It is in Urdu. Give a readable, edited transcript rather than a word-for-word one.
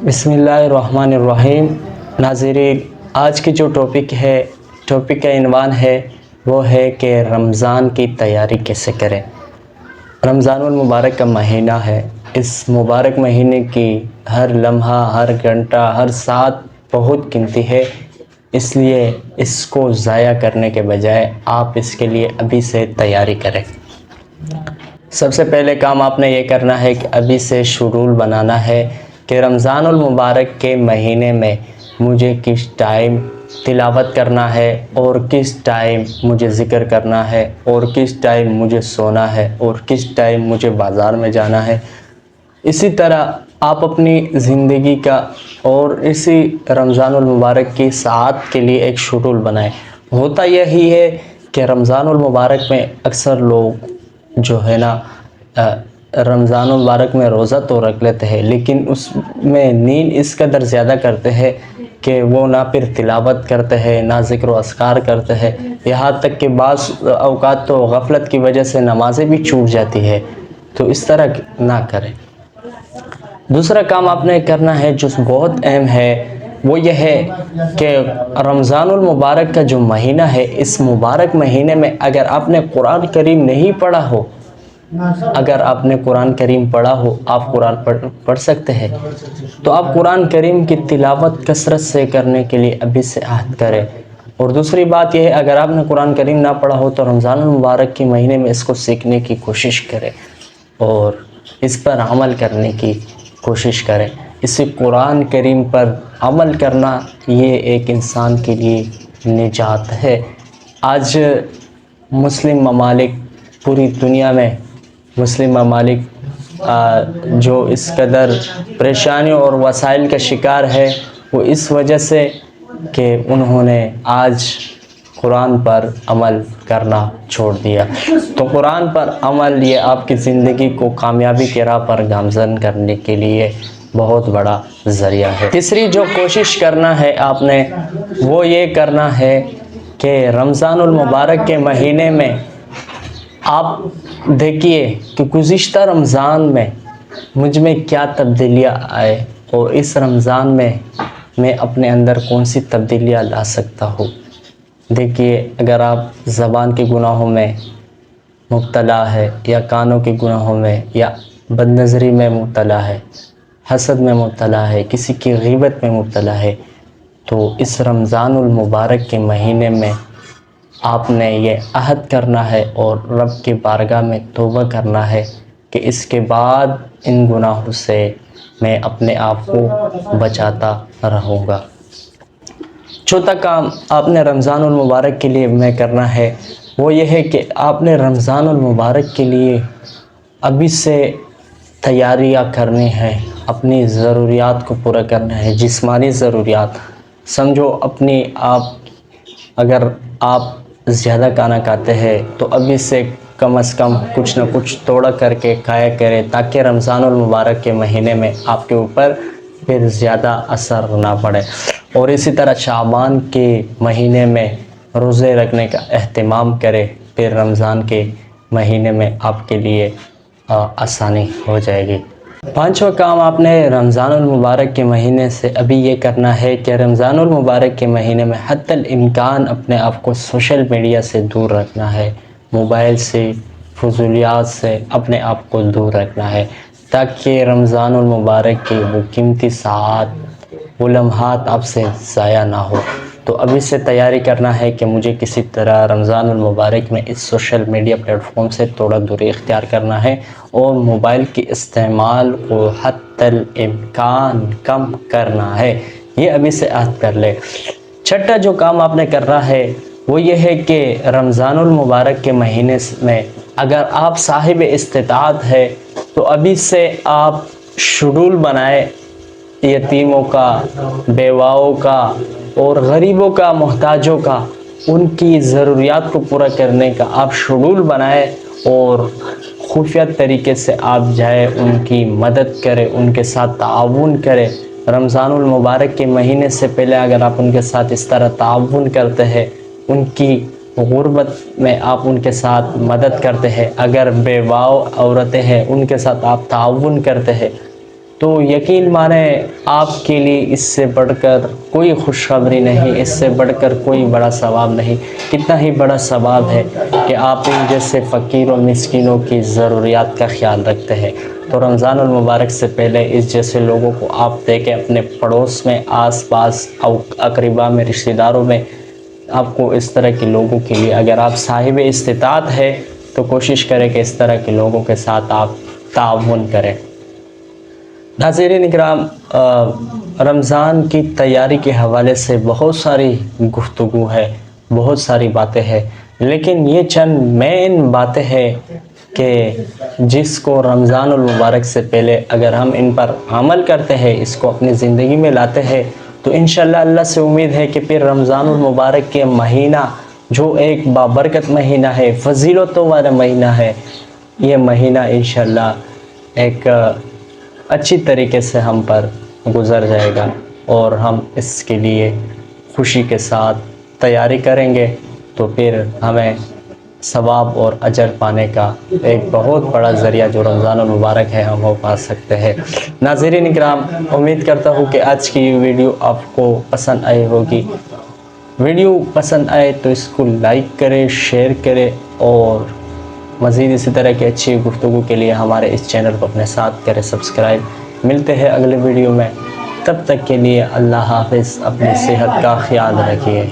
بسم اللہ الرحمن الرحیم۔ ناظرین، آج کی جو ٹاپک کا عنوان ہے وہ ہے کہ رمضان کی تیاری کیسے کریں۔ رمضان المبارک کا مہینہ ہے۔ اس مبارک مہینے کی ہر لمحہ، ہر گھنٹہ، ہر ساتھ بہت قیمتی ہے، اس لیے اس کو ضائع کرنے کے بجائے آپ اس کے لیے ابھی سے تیاری کریں۔ سب سے پہلے کام آپ نے یہ کرنا ہے کہ ابھی سے شیڈول بنانا ہے کہ رمضان المبارک کے مہینے میں مجھے کس ٹائم تلاوت کرنا ہے، اور کس ٹائم مجھے ذکر کرنا ہے، اور کس ٹائم مجھے سونا ہے، اور کس ٹائم مجھے بازار میں جانا ہے۔ اسی طرح آپ اپنی زندگی کا اور اسی رمضان المبارک کی ساعت کے لیے ایک شیڈول بنائیں۔ ہوتا یہی ہے کہ رمضان المبارک میں اکثر لوگ جو ہے نا رمضان المبارک میں روزہ تو رکھ لیتے ہیں، لیکن اس میں نیند اس قدر زیادہ کرتے ہیں کہ وہ نہ پھر تلاوت کرتے ہیں، نہ ذکر و اذکار کرتے ہیں، یہاں تک کہ بعض اوقات تو غفلت کی وجہ سے نمازیں بھی چھوٹ جاتی ہے۔ تو اس طرح نہ کریں۔ دوسرا کام آپ نے کرنا ہے جو بہت اہم ہے، وہ یہ ہے کہ رمضان المبارک کا جو مہینہ ہے، اس مبارک مہینے میں اگر آپ نے قرآن کریم نہیں پڑھا ہو، اگر آپ نے قرآن کریم پڑھا ہو، آپ قرآن پڑھ سکتے ہیں، تو آپ قرآن کریم کی تلاوت کثرت سے کرنے کے لیے ابھی سے عہد کریں۔ اور دوسری بات یہ ہے، اگر آپ نے قرآن کریم نہ پڑھا ہو تو رمضان المبارک کے مہینے میں اس کو سیکھنے کی کوشش کریں اور اس پر عمل کرنے کی کوشش کریں۔ اسی قرآن کریم پر عمل کرنا یہ ایک انسان کے لیے نجات ہے۔ آج مسلم ممالک، پوری دنیا میں مسلم ممالک جو اس قدر پریشانیوں اور وسائل کا شکار ہے، وہ اس وجہ سے کہ انہوں نے آج قرآن پر عمل کرنا چھوڑ دیا۔ تو قرآن پر عمل یہ آپ کی زندگی کو کامیابی کی راہ پر گامزن کرنے کے لیے بہت بڑا ذریعہ ہے۔ تیسری جو کوشش کرنا ہے آپ نے، وہ یہ کرنا ہے کہ رمضان المبارک کے مہینے میں آپ دیکھیے کہ گزشتہ رمضان میں مجھ میں کیا تبدیلیاں آئے، اور اس رمضان میں اپنے اندر کون سی تبدیلیاں لا سکتا ہوں۔ دیکھیے، اگر آپ زبان کے گناہوں میں مبتلا ہے، یا کانوں کے گناہوں میں، یا بد نظری میں مبتلا ہے، حسد میں مبتلا ہے، کسی کی غیبت میں مبتلا ہے، تو اس رمضان المبارک کے مہینے میں آپ نے یہ عہد کرنا ہے اور رب کی بارگاہ میں توبہ کرنا ہے کہ اس کے بعد ان گناہوں سے میں اپنے آپ کو بچاتا رہوں گا۔ چوتھا کام آپ نے رمضان المبارک کے لیے میں کرنا ہے، وہ یہ ہے کہ آپ نے رمضان المبارک کے لیے ابھی سے تیاریاں کرنی ہے، اپنی ضروریات کو پورا کرنا ہے، جسمانی ضروریات سمجھو اپنی۔ اگر آپ زیادہ کھانا کھاتے ہیں تو ابھی سے کم از کم کچھ نہ کچھ توڑا کر کے کھایا کریں، تاکہ رمضان المبارک کے مہینے میں آپ کے اوپر پھر زیادہ اثر نہ پڑے۔ اور اسی طرح شعبان کے مہینے میں روزے رکھنے کا اہتمام کریں، پھر رمضان کے مہینے میں آپ کے لیے آسانی ہو جائے گی۔ پانچواں کام آپ نے رمضان المبارک کے مہینے سے ابھی یہ کرنا ہے کہ رمضان المبارک کے مہینے میں حتی الامکان اپنے آپ کو سوشل میڈیا سے دور رکھنا ہے، موبائل سے، فضولیات سے اپنے آپ کو دور رکھنا ہے، تاکہ رمضان المبارک کی وہ قیمتی ساعات، وہ لمحات آپ سے ضائع نہ ہو۔ تو ابھی سے تیاری کرنا ہے کہ مجھے کسی طرح رمضان المبارک میں اس سوشل میڈیا پلیٹ فارم سے تھوڑا دوری اختیار کرنا ہے، اور موبائل کے استعمال کو حتی الامکان کم کرنا ہے۔ یہ ابھی سے عہد کر لے۔ چھٹا جو کام آپ نے کرنا ہے وہ یہ ہے کہ رمضان المبارک کے مہینے میں اگر آپ صاحب استطاعت ہے تو ابھی سے آپ شیڈول بنائے، یتیموں کا، بیواؤں کا، اور غریبوں کا، محتاجوں کا، ان کی ضروریات کو پورا کرنے کا آپ شیڈول بنائے، اور خفیہ طریقے سے آپ جائے، ان کی مدد کرے، ان کے ساتھ تعاون کرے۔ رمضان المبارک کے مہینے سے پہلے اگر آپ ان کے ساتھ اس طرح تعاون کرتے ہیں، ان کی غربت میں آپ ان کے ساتھ مدد کرتے ہیں، اگر بیواؤں عورتیں ہیں ان کے ساتھ آپ تعاون کرتے ہیں، تو یقین مانیں آپ کے لیے اس سے بڑھ کر کوئی خوشخبری نہیں، اس سے بڑھ کر کوئی بڑا ثواب نہیں۔ کتنا ہی بڑا ثواب ہے کہ آپ ان جیسے فقیر و مسکینوں کی ضروریات کا خیال رکھتے ہیں۔ تو رمضان المبارک سے پہلے اس جیسے لوگوں کو آپ دیکھیں اپنے پڑوس میں، آس پاس، اقربا میں، رشتہ داروں میں، آپ کو اس طرح کے لوگوں کے لیے اگر آپ صاحب استطاعت ہے تو کوشش کریں کہ اس طرح کے لوگوں کے ساتھ آپ تعاون کریں۔ ناظرین اکرام، رمضان کی تیاری کے حوالے سے بہت ساری گفتگو ہے، بہت ساری باتیں ہیں، لیکن یہ چند مین باتیں ہیں کہ جس کو رمضان المبارک سے پہلے اگر ہم ان پر عمل کرتے ہیں، اس کو اپنی زندگی میں لاتے ہیں، تو انشاءاللہ اللہ سے امید ہے کہ پھر رمضان المبارک کے مہینہ جو ایک بابرکت مہینہ ہے، فضیلتوں والا مہینہ ہے، یہ مہینہ انشاءاللہ ایک اچھی طریقے سے ہم پر گزر جائے گا اور ہم اس کے لیے خوشی کے ساتھ تیاری کریں گے، تو پھر ہمیں ثواب اور اجر پانے کا ایک بہت بڑا ذریعہ جو رمضان المبارک ہے ہم وہ پا سکتے ہیں۔ ناظرین اکرام، امید کرتا ہوں کہ آج کی یہ ویڈیو آپ کو پسند آئی ہوگی۔ ویڈیو پسند آئے تو اس کو لائک کریں، شیئر کریں اور مزید اسی طرح کی اچھی گفتگو کے لیے ہمارے اس چینل کو اپنے ساتھ کریں سبسکرائب۔ ملتے ہیں اگلے ویڈیو میں، تب تک کے لیے اللہ حافظ، اپنی صحت کا خیال رکھیے۔